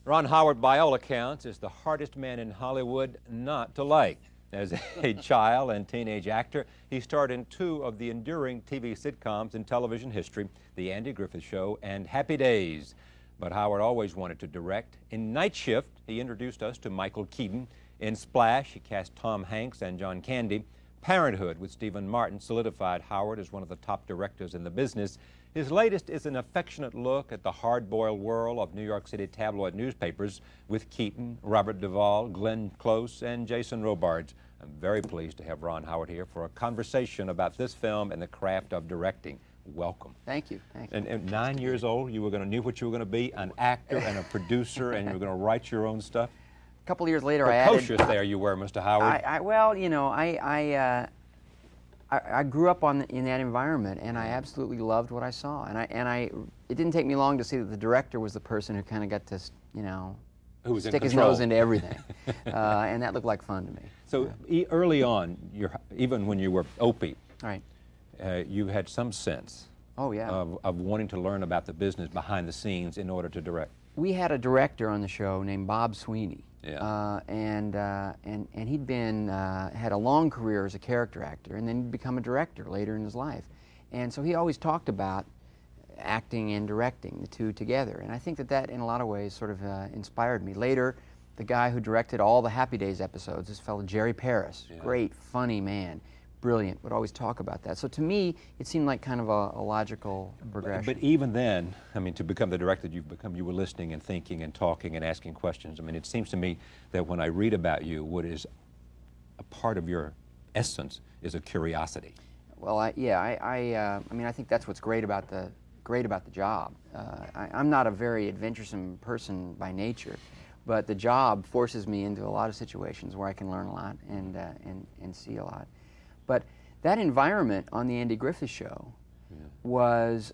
Ron Howard, by all accounts, is the hardest man in Hollywood not to like. As a child and teenage actor, he starred in two of the enduring TV sitcoms in television history, The Andy Griffith Show and Happy Days. But Howard always wanted to direct. In Night Shift, he introduced us to Michael Keaton. In Splash, he cast Tom Hanks and John Candy. Parenthood with Stephen Martin solidified Howard as one of the top directors in the business. His latest is an affectionate look at the hard-boiled world of New York City tabloid newspapers with Keaton, Robert Duvall, Glenn Close, and Jason Robards. I'm very pleased to have Ron Howard here for a conversation about this film and the craft of directing. Welcome. Thank you. Thank you. And 9 years old, you knew what you were going to be, an actor and a producer, and you were going to write your own stuff? A couple of years later, Precocious there you were, Mr. Howard. Well, you know, I grew up in that environment, and I absolutely loved what I saw. It didn't take me long to see that the director was the person who kind of got to, you know, stick his nose into everything, and that looked like fun to me. So early on, even when you were Opie, right, you had some sense. Oh yeah. Of wanting to learn about the business behind the scenes in order to direct. We had a director on the show named Bob Sweeney. Yeah. And he'd been had a long career as a character actor, and then he'd become a director later in his life. And so he always talked about acting and directing, the two together. And I think that in a lot of ways sort of inspired me. Later, the guy who directed all the Happy Days episodes, this fellow Jerry Paris, yeah. Great, funny man, brilliant, would always talk about that. So to me, it seemed like kind of a logical progression. But even then, I mean, to become the director you've become, you were listening and thinking and talking and asking questions. I mean, it seems to me that when I read about you, what is a part of your essence is a curiosity. Well, I mean, I think that's what's great about the job. I'm not a very adventuresome person by nature, but the job forces me into a lot of situations where I can learn a lot and see a lot. But that environment on the Andy Griffith Show was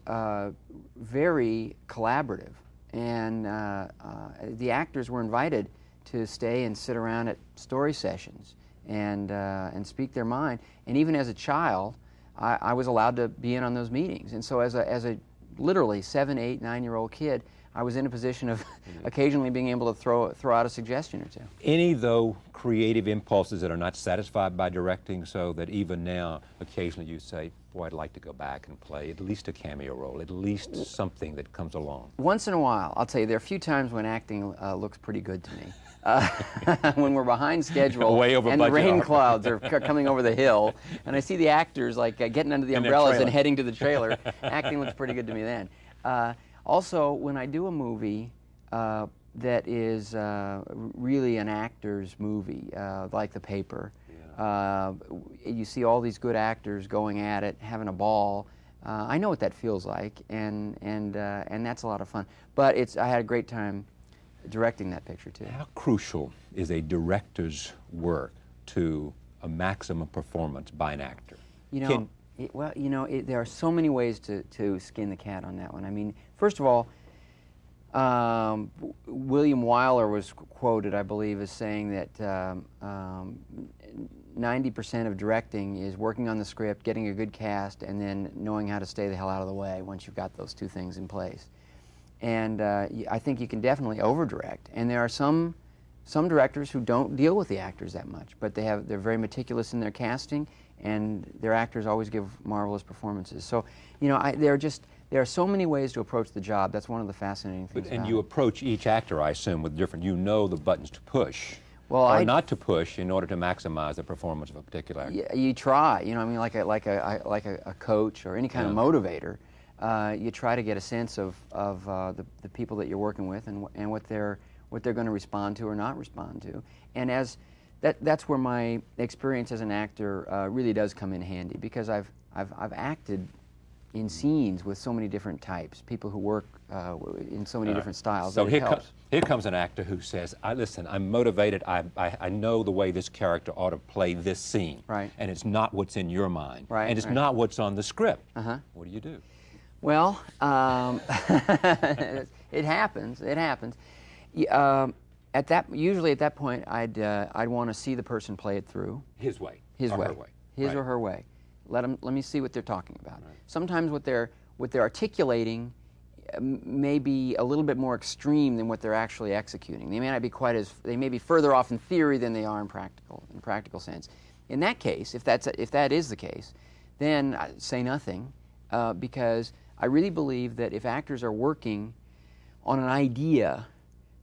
very collaborative, and the actors were invited to stay and sit around at story sessions and speak their mind. And even as a child, I was allowed to be in on those meetings. And so as a literally 7, 8, 9-year-old kid, I was in a position of occasionally being able to throw out a suggestion or two. Any, though, creative impulses that are not satisfied by directing, so that even now, occasionally you say, boy, I'd like to go back and play at least a cameo role, at least something that comes along? Once in a while. I'll tell you, there are a few times when acting looks pretty good to me. When we're behind schedule way over and budget, the rain clouds are coming over the hill, and I see the actors like getting under the umbrellas and heading to the trailer, acting looks pretty good to me then. Also, when I do a movie that is really an actor's movie, like The Paper, you see all these good actors going at it, having a ball. I know what that feels like, and that's a lot of fun. But I had a great time directing that picture too. How crucial is a director's work to a maximum performance by an actor? You know, there are so many ways to skin the cat on that one. I mean, first of all, William Wyler was quoted, I believe, as saying that 90% of directing is working on the script, getting a good cast, and then knowing how to stay the hell out of the way once you've got those two things in place. And I think you can definitely over-direct. And there are some directors who don't deal with the actors that much, but they're very meticulous in their casting, and their actors always give marvelous performances. So, you know, there are so many ways to approach the job. That's one of the fascinating things. And you approach each actor, I assume, with different. You know the buttons to push, well, or not to push, in order to maximize the performance of a particular actor. You try. You know, I mean, like a coach or any kind of motivator. You try to get a sense of the people that you're working with and what they're going to respond to or not respond to. And that's where my experience as an actor really does come in handy, because I've acted in scenes with so many different types, people who work in so many different styles. So here comes an actor who says, listen, I'm motivated, I know the way this character ought to play this scene. Right. And it's not what's in your mind. Right, and it's not what's on the script. Uh-huh. What do you do? Well, it happens. It happens. Usually at that point, I'd want to see the person play it through. His way. His or way. Her way. His right. or her way. Let me see what they're talking about. Right. Sometimes what they're articulating may be a little bit more extreme than what they're actually executing. They may not be quite as, they may be further off in theory than they are in practical sense. In that case, if that is the case, then I say nothing, because I really believe that if actors are working on an idea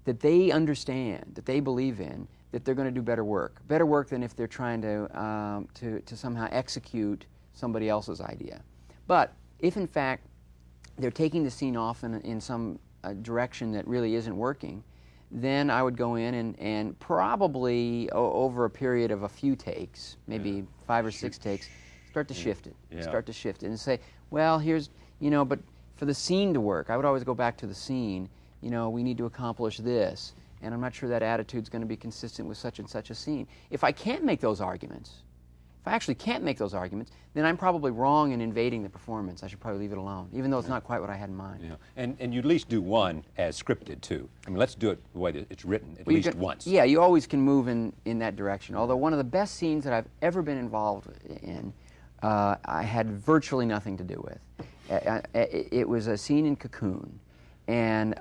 that they understand, that they believe in, that they're going to do better work than if they're trying to somehow execute somebody else's idea. But if in fact they're taking the scene off in some direction that really isn't working, then I would go in and probably over a period of a few takes, maybe 5 or 6 takes, start to shift it. Start to shift it and say, well, here's, but for the scene to work, I would always go back to the scene. We need to accomplish this, and I'm not sure that attitude's going to be consistent with such and such a scene. If I can't make those arguments, if I actually can't make those arguments, then I'm probably wrong in invading the performance. I should probably leave it alone, even though it's not quite what I had in mind. Yeah. And you at least do one as scripted, too. I mean, let's do it the way that it's written, at least once. Yeah, you always can move in that direction. Although one of the best scenes that I've ever been involved in, I had virtually nothing to do with. It was a scene in Cocoon. And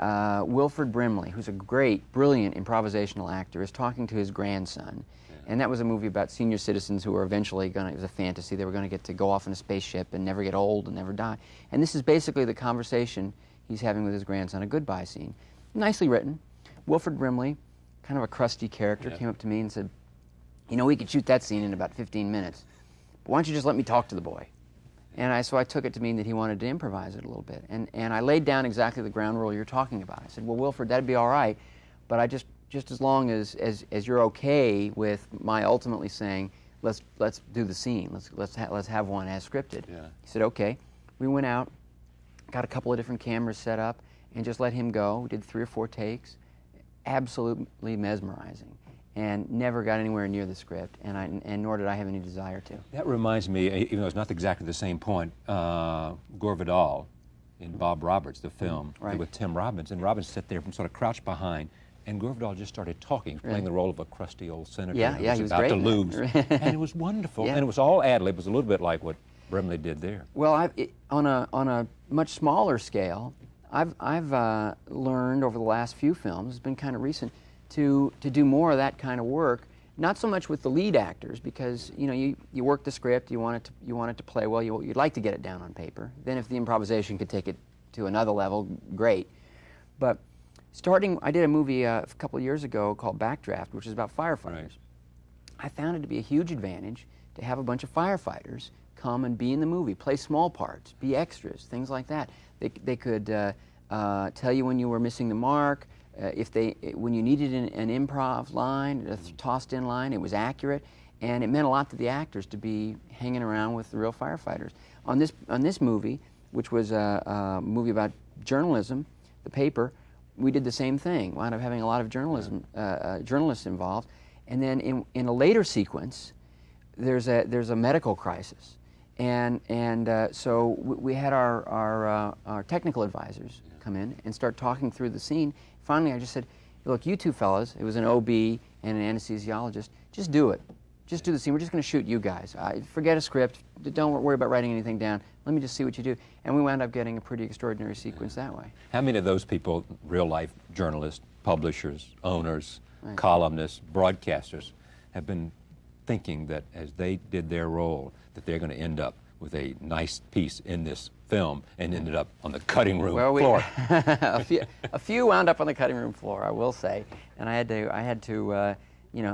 Wilford Brimley, who's a great, brilliant improvisational actor, is talking to his grandson. And that was a movie about senior citizens who were eventually going to, it was a fantasy, they were going to get to go off in a spaceship and never get old and never die. And this is basically the conversation he's having with his grandson, a goodbye scene. Nicely written. Wilford Brimley, kind of a crusty character, came up to me and said, we could shoot that scene in about 15 minutes. But why don't you just let me talk to the boy? And so I took it to mean that he wanted to improvise it a little bit. And I laid down exactly the ground rule you're talking about. I said, well, Wilford, that'd be all right, but I just as long as you're okay with my ultimately saying, let's do the scene, let's have one as scripted. Yeah. He said, okay. We went out, got a couple of different cameras set up, and just let him go. We did 3 or 4 takes, absolutely mesmerizing, and never got anywhere near the script, and nor did I have any desire to. That reminds me, even though it's not exactly the same point, Gore Vidal in Bob Roberts, the film, with Tim Robbins, and Robbins sat there and sort of crouched behind, and Gore Vidal just started talking, playing the role of a crusty old senator he was about great to lose. And it was wonderful, and it was all ad-lib. It was a little bit like what Brimley did there. Well, on a much smaller scale, I've learned over the last few films, it's been kind of recent, to do more of that kind of work. Not so much with the lead actors, because you work the script, you want it to play well, you'd like to get it down on paper. Then if the improvisation could take it to another level, great. But I did a movie a couple of years ago called Backdraft, which is about firefighters. Right. I found it to be a huge advantage to have a bunch of firefighters come and be in the movie, play small parts, be extras, things like that. They could tell you when you were missing the mark. When you needed an improv line, a tossed-in line, it was accurate, and it meant a lot to the actors to be hanging around with the real firefighters. On this movie, which was a movie about journalism, the paper, we did the same thing. Wound up having a lot of journalists involved, and then in a later sequence, there's a medical crisis, and so we had our technical advisors come in and start talking through the scene. Finally, I just said, look, you two fellas, it was an OB and an anesthesiologist, just do it. Just do the scene. We're just going to shoot you guys. Forget a script. Don't worry about writing anything down. Let me just see what you do. And we wound up getting a pretty extraordinary sequence that way. How many of those people, real-life journalists, publishers, owners, columnists, broadcasters, have been thinking that as they did their role, that they're going to end up with a nice piece in this film and ended up on the cutting room floor? a few wound up on the cutting room floor, I will say, and I had to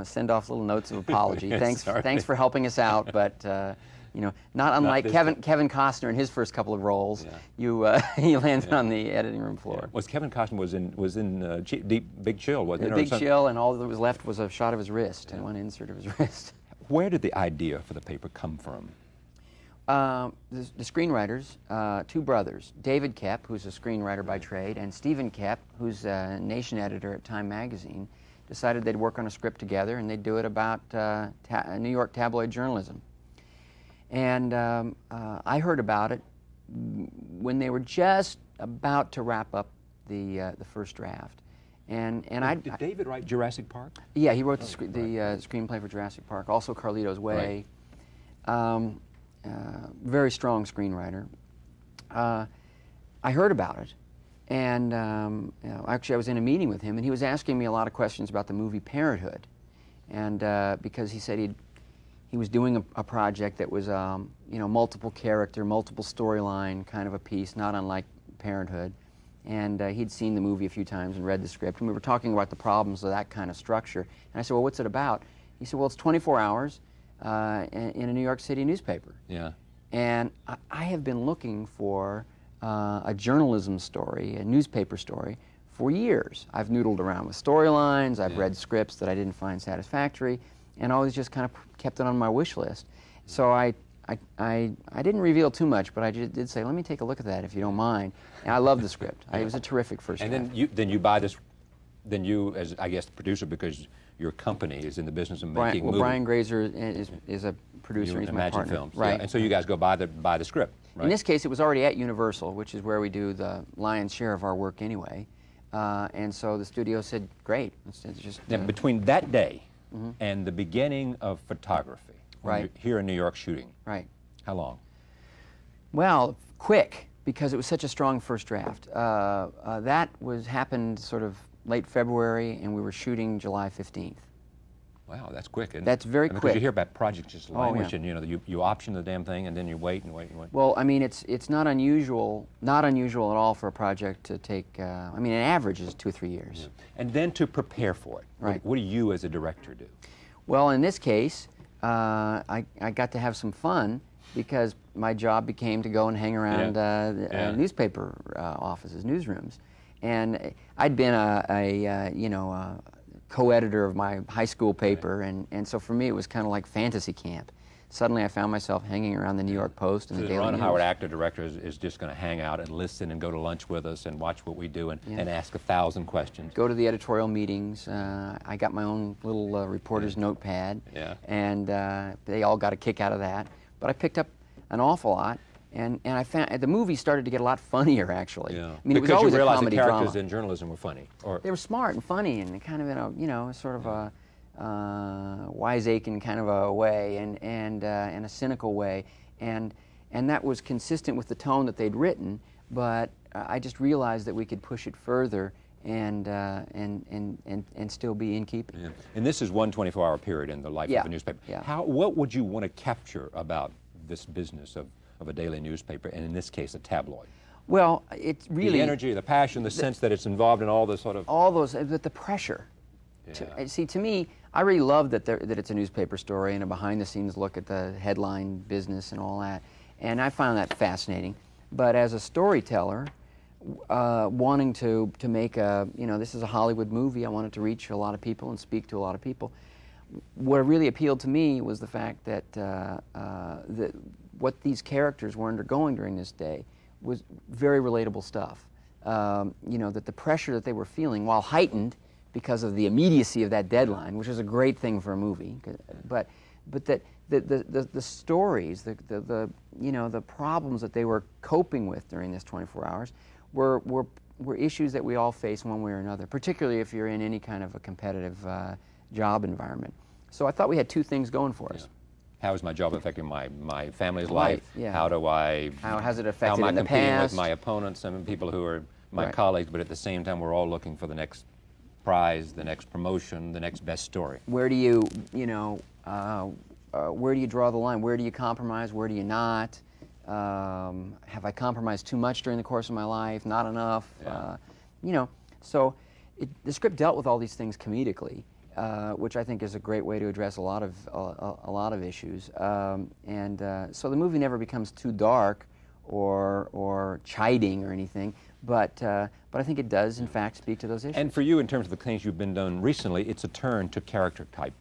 send off little notes of apology. Thanks for helping us out, but not unlike Kevin Costner in his first couple of roles, he landed on the editing room floor. Was Kevin Costner was in Big Chill, wasn't it? Big Chill, and all that was left was a shot of his wrist and one insert of his wrist. Where did the idea for the paper come from? The screenwriters, 2 brothers, David Koepp, who's a screenwriter by trade, and Stephen Koepp, who's a Nation editor at Time magazine, decided they'd work on a script together and they'd do it about New York tabloid journalism. And I heard about it when they were just about to wrap up the first draft. Did David write Jurassic Park? Yeah, he wrote the screenplay for Jurassic Park, also Carlito's Way. Right. Very strong screenwriter. I heard about it, And actually, I was in a meeting with him, and he was asking me a lot of questions about the movie Parenthood, and because he said he was doing a project that was multiple character, multiple storyline kind of a piece, not unlike Parenthood, and he'd seen the movie a few times and read the script, and we were talking about the problems of that kind of structure. And I said, well, what's it about? He said, well, it's 24 hours in a New York City newspaper. Yeah. And I have been looking for a journalism story, a newspaper story, for years. I've noodled around with storylines, I've read scripts that I didn't find satisfactory, and always just kind of kept it on my wish list. So I didn't reveal too much, but I did say, let me take a look at that if you don't mind. And I love the script. It was a terrific first draft. And then you buy this, then you, as I guess the producer, because your company is in the business of making movies. Brian Grazer is a producer, he's my partner. Films. Right. Yeah. And so you guys go buy the script, right? In this case, it was already at Universal, which is where we do the lion's share of our work anyway. And so the studio said, great. It's just, now, between that day and the beginning of photography, when you're here in New York shooting, right. How long? Well, quick, because it was such a strong first draft. That happened sort of late February, and we were shooting July 15th. Wow, that's quick, isn't it? That's very quick. Because you hear about projects just languish, yeah. and you option the damn thing, and then you wait and wait and wait. Well, I mean, it's not unusual at all for a project to take. I mean, an average is 2 or 3 years. Yeah. And then to prepare for it. Right. What do you, as a director, do? Well, in this case, I got to have some fun because my job became to go and hang around newspaper offices, newsrooms, and I'd been a co-editor of my high school paper, and so for me it was kind of like fantasy camp. Suddenly I found myself hanging around the New York Post and the Daily Ron News. Howard, actor-director, is just going to hang out and listen and go to lunch with us and watch what we do and ask 1,000 questions. Go to the editorial meetings. I got my own little reporter's notepad, and they all got a kick out of that. But I picked up an awful lot, and I found the movie started to get a lot funnier, actually. Yeah. I mean, it was because always you a realized comedy the characters drama. in journalism were funny. Or They were smart and funny, and kind of in a sort of a wiseacre kind of a way, and in a cynical way, and that was consistent with the tone that they'd written. But I just realized that we could push it further and still be in keeping. Yeah. And this is one 24-hour period in the life of a newspaper. Yeah. What would you want to capture about this business of a daily newspaper, and in this case, a tabloid? Well, it's really the energy, the passion, the sense that it's involved in all the sort of all those, but the pressure. Yeah. See, to me, I really love that it's a newspaper story and a behind-the-scenes look at the headline business and all that, and I found that fascinating. But as a storyteller, wanting to make this is a Hollywood movie, I wanted to reach a lot of people and speak to a lot of people. What really appealed to me was the fact that what these characters were undergoing during this day was very relatable stuff. That the pressure that they were feeling, while heightened because of the immediacy of that deadline, which is a great thing for a movie, but that the stories, the problems that they were coping with during this 24 hours were issues that we all face one way or another, particularly if you're in any kind of a competitive job environment. So I thought we had two things going for us. How is my job affecting my family's life? Yeah. How has it affected in the competing past? with my opponents and people who are my Right. colleagues, but at the same time we're all looking for the next prize, the next promotion, the next best story. Where do you, where do you draw the line? Where do you compromise? Where do you not? Have I compromised too much during the course of my life? Not enough? Yeah. So the script dealt with all these things comedically, which I think is a great way to address a lot of issues. So the movie never becomes too dark or chiding or anything, but I think it does, in fact, speak to those issues. And for you, in terms of the things you've been done recently, it's a turn to character type.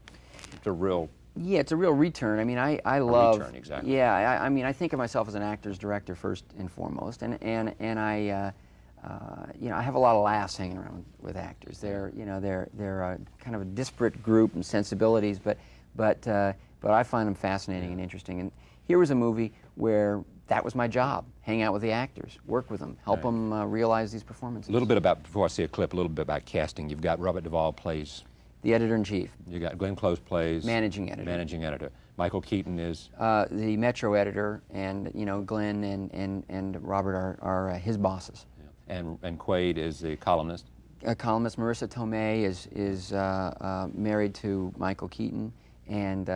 It's a real... Yeah, it's a real return. I mean, I love... return, exactly. Yeah, I mean, I think of myself as an actor's director first and foremost, and I have a lot of laughs hanging around with actors. They're kind of a disparate group and sensibilities, but I find them fascinating and interesting. And here was a movie where that was my job: hang out with the actors, work with them, help them realize these performances. A little bit about, before I see a clip, a little bit about casting. You've got Robert Duvall plays the editor-in-chief. You got Glenn Close plays managing editor. Managing editor. Michael Keaton is the Metro editor, and Glenn and Robert are his bosses. Yeah. And Quaid is the columnist. Columnist Marissa Tomei is married to Michael Keaton and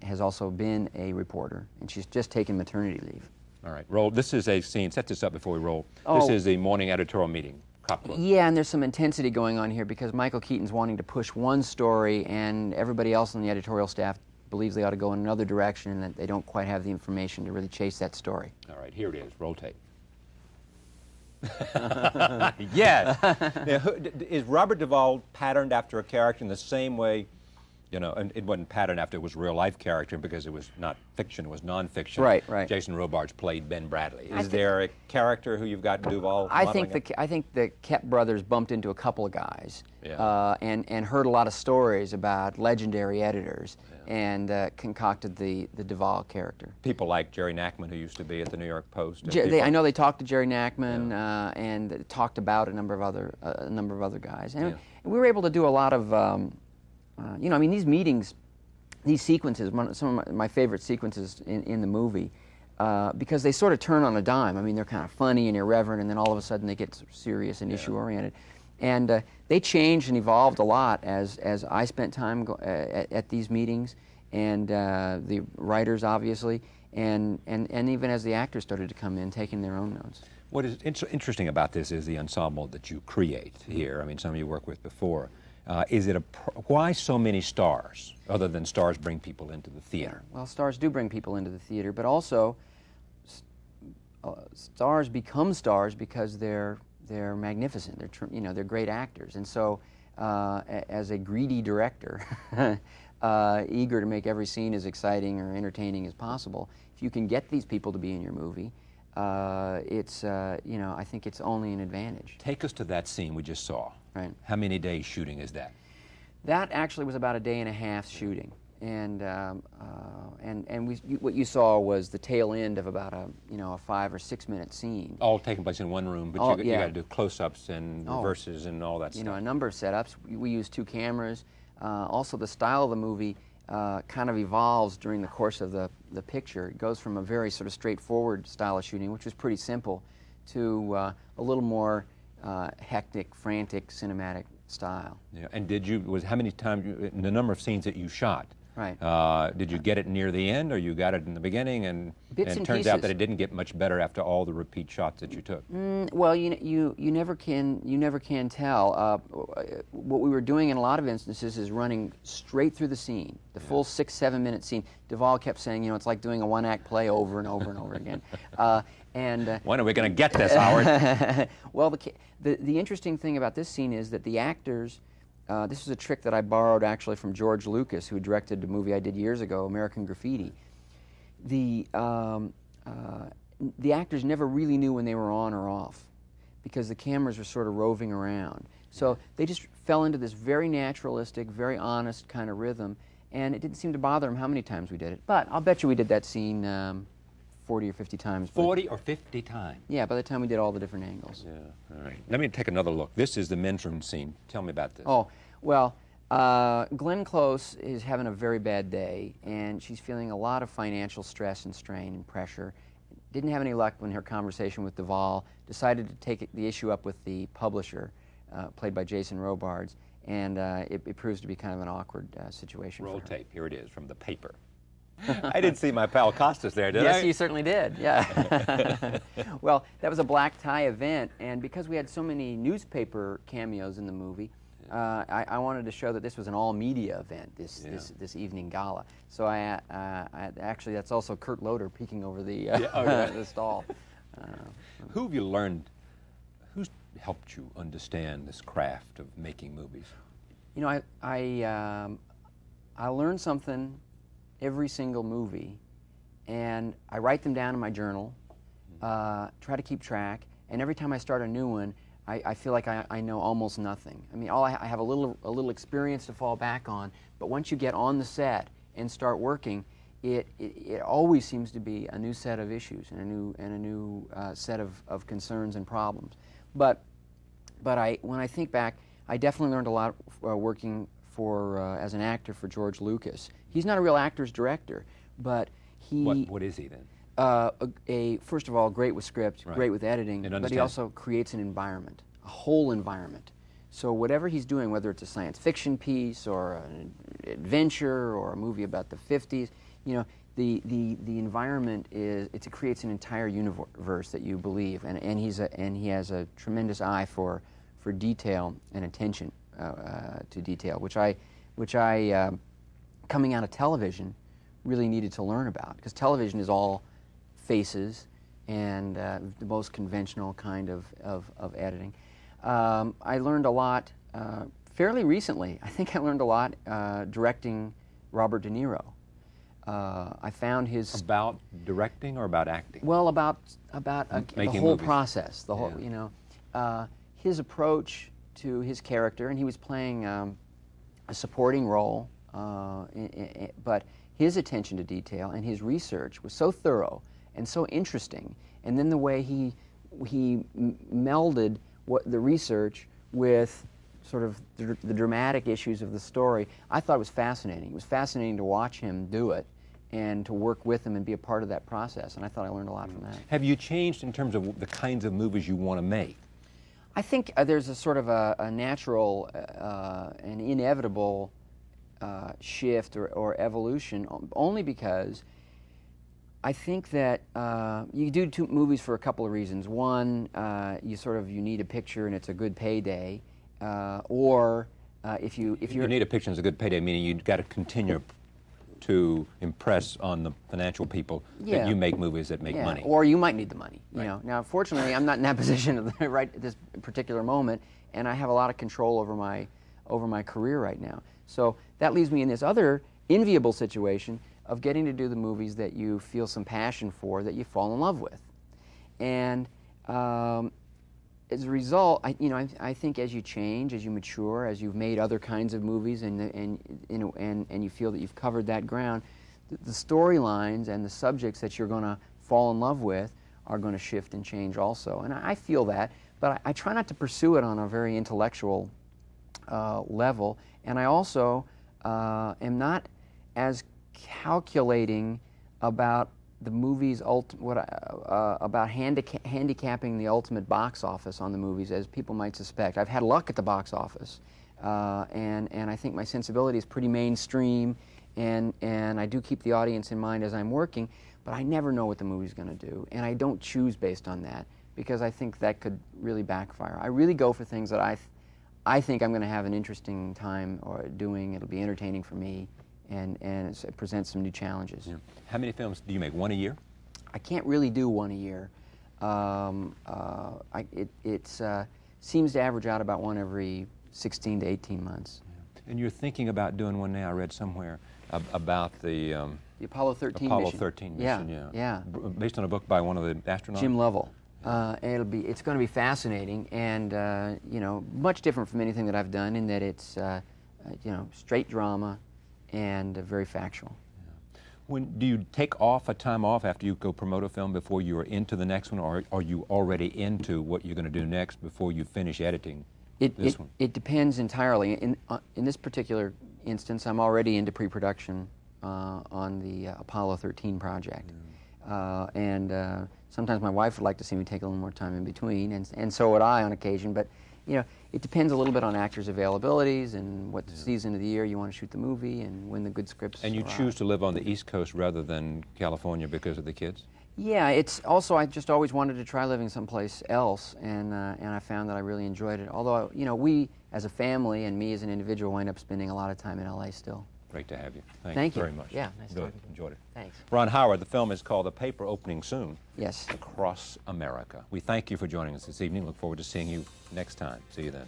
has also been a reporter, and she's just taken maternity leave. All right, roll. This is a scene. Set this up before we roll. Oh. This is the morning editorial meeting. Cop book. Yeah, and there's some intensity going on here because Michael Keaton's wanting to push one story, and everybody else on the editorial staff believes they ought to go in another direction, and that they don't quite have the information to really chase that story. All right, here it is. Roll tape. Yes. Now, is Robert Duvall patterned after a character in the same way? You know, and it wasn't patterned after it was a real-life character because it was not fiction, it was non-fiction. Right, right. Jason Robards played Ben Bradley. Is there a character who you've got Duvall I modeling think the Koepp brothers bumped into a couple of guys, Yeah. and heard a lot of stories about legendary editors, and concocted the Duvall character. People like Jerry Nachman, who used to be at the New York Post. I know they talked to Jerry Nachman, and talked about a number of other guys, and we were able to do a lot of. You know, I mean, these meetings, these sequences, some of my favorite sequences in the movie, because they sort of turn on a dime. I mean, they're kind of funny and irreverent, and then all of a sudden they get serious and issue-oriented. And they changed and evolved a lot as I spent time at these meetings, and the writers, obviously, and even as the actors started to come in, taking their own notes. What is interesting about this is the ensemble that you create here. I mean, some of you worked with before. Why so many stars, other than stars bring people into the theater? Well, stars do bring people into the theater, but also stars become stars because they're magnificent. They're great actors, and so as a greedy director, eager to make every scene as exciting or entertaining as possible, if you can get these people to be in your movie, I think it's only an advantage. Take us to that scene we just saw. Right. How many days shooting is that? That actually was about a day and a half shooting, and what you saw was the tail end of about a 5 or 6 minute scene. All taking place in one room, but you got to do close-ups and reverses and all that stuff. You know, a number of setups. We used 2 cameras. Also, the style of the movie kind of evolves during the course of the picture. It goes from a very sort of straightforward style of shooting, which was pretty simple, to a little more hectic, frantic, cinematic style. Yeah, and how many times, in the number of scenes that you shot, right? Did you get it near the end, or you got it in the beginning, and it turns out that it didn't get much better after all the repeat shots that you took? Well, you never can tell. What we were doing in a lot of instances is running straight through the scene, the full 6-7 minute scene. Duvall kept saying, it's like doing a one-act play over and over and over again. When are we going to get this, Howard? Well, the interesting thing about this scene is that the actors, this is a trick that I borrowed actually from George Lucas, who directed the movie I did years ago, American Graffiti. The actors never really knew when they were on or off, because the cameras were sort of roving around. So they just fell into this very naturalistic, very honest kind of rhythm, and it didn't seem to bother them how many times we did it. But I'll bet you we did that scene 40 or 50 times. 40 or 50 times? Yeah, by the time we did all the different angles. Yeah, all right. Let me take another look. This is the men's room scene. Tell me about this. Oh, well, Glenn Close is having a very bad day, and she's feeling a lot of financial stress and strain and pressure. Didn't have any luck when her conversation with Duvall, decided to take the issue up with the publisher, played by Jason Robards, and it proves to be kind of an awkward situation. Roll tape. Here it is from the paper. I didn't see my pal Costas there, did I? Yes, you certainly did, yeah. Well, that was a black tie event, and because we had so many newspaper cameos in the movie, I wanted to show that this was an all-media event, this evening gala. So I actually, that's also Kurt Loder peeking over the, the stall. Who have you learned, who's helped you understand this craft of making movies? You know, I learned something every single movie, and I write them down in my journal, try to keep track, and every time I start a new one, I feel like I know almost nothing. I mean, I have a little experience to fall back on, but once you get on the set and start working, it always seems to be a new set of issues and a new set of concerns and problems. But when I think back, I definitely learned a lot working as an actor for George Lucas. He's not a real actor's director, but he... What is he then? First of all, great with script, Right. great with editing, And but he understand. also creates an environment, a whole environment. So whatever he's doing, whether it's a science fiction piece or an adventure or a movie about the 50s, you know, the environment it creates an entire universe that you believe, and he has a tremendous eye for detail and attention to detail, which I coming out of television really needed to learn about, because television is all faces and the most conventional kind of editing. I learned a lot fairly recently. I think I learned a lot directing Robert De Niro. I found his About directing or about acting? well about the Making whole movies. process, the whole Yeah. his approach to his character, and he was playing a supporting role, but his attention to detail and his research was so thorough and so interesting, and then the way he melded the research with sort of the dramatic issues of the story, I thought it was fascinating. It was fascinating to watch him do it and to work with him and be a part of that process, and I thought I learned a lot from that. Have you changed in terms of the kinds of movies you want to make? I think there's a sort of a natural and inevitable shift or evolution, only because I think that you do movies for a couple of reasons. One, you need a picture and it's a good payday, or if you need a picture as a good payday, meaning you've got to continue to impress on the financial people that you make movies that make money. Or you might need the money. You Right. know. Now, fortunately, I'm not in that position right at this particular moment, and I have a lot of control over my career right now. So that leaves me in this other enviable situation of getting to do the movies that you feel some passion for, that you fall in love with, and as a result, I think as you change, as you mature, as you've made other kinds of movies, and you feel that you've covered that ground, the storylines and the subjects that you're going to fall in love with are going to shift and change also. And I feel that, but I try not to pursue it on a very intellectual level. And I also am not as calculating about the movie's about handicapping the ultimate box office on the movies as people might suspect. I've had luck at the box office, and I think my sensibility is pretty mainstream, and I do keep the audience in mind as I'm working, but I never know what the movie's going to do, and I don't choose based on that, because I think that could really backfire. I really go for things that I think I'm going to have an interesting time doing. It'll be entertaining for me, and it presents some new challenges. Yeah. How many films do you make? One a year? I can't really do one a year. It seems to average out about one every 16 to 18 months. And you're thinking about doing one now, I read somewhere, about the Apollo 13 Apollo mission. 13 mission, Yeah. Based on a book by one of the astronauts? Jim Lovell. It's going to be fascinating, and much different from anything that I've done, in that it's straight drama and very factual. Do you take time off after you go promote a film before you are into the next one, or are you already into what you're going to do next before you finish editing this one? It depends entirely. In this particular instance, I'm already into pre-production on the Apollo 13 project. And sometimes my wife would like to see me take a little more time in between, and so would I on occasion, but it depends a little bit on actors' availabilities and what season of the year you want to shoot the movie and when the good scripts And you arrive. choose to live on the East Coast rather than California because of the kids? Yeah, it's also, I just always wanted to try living someplace else, and I found that I really enjoyed it. Although, we as a family and me as an individual wind up spending a lot of time in LA still. Great to have you. Thank you very much. Yeah, nice Really talking to you. enjoyed it. Thanks. Ron Howard, the film is called The Paper, opening soon. Yes. Across America. We thank you for joining us this evening. Look forward to seeing you next time. See you then.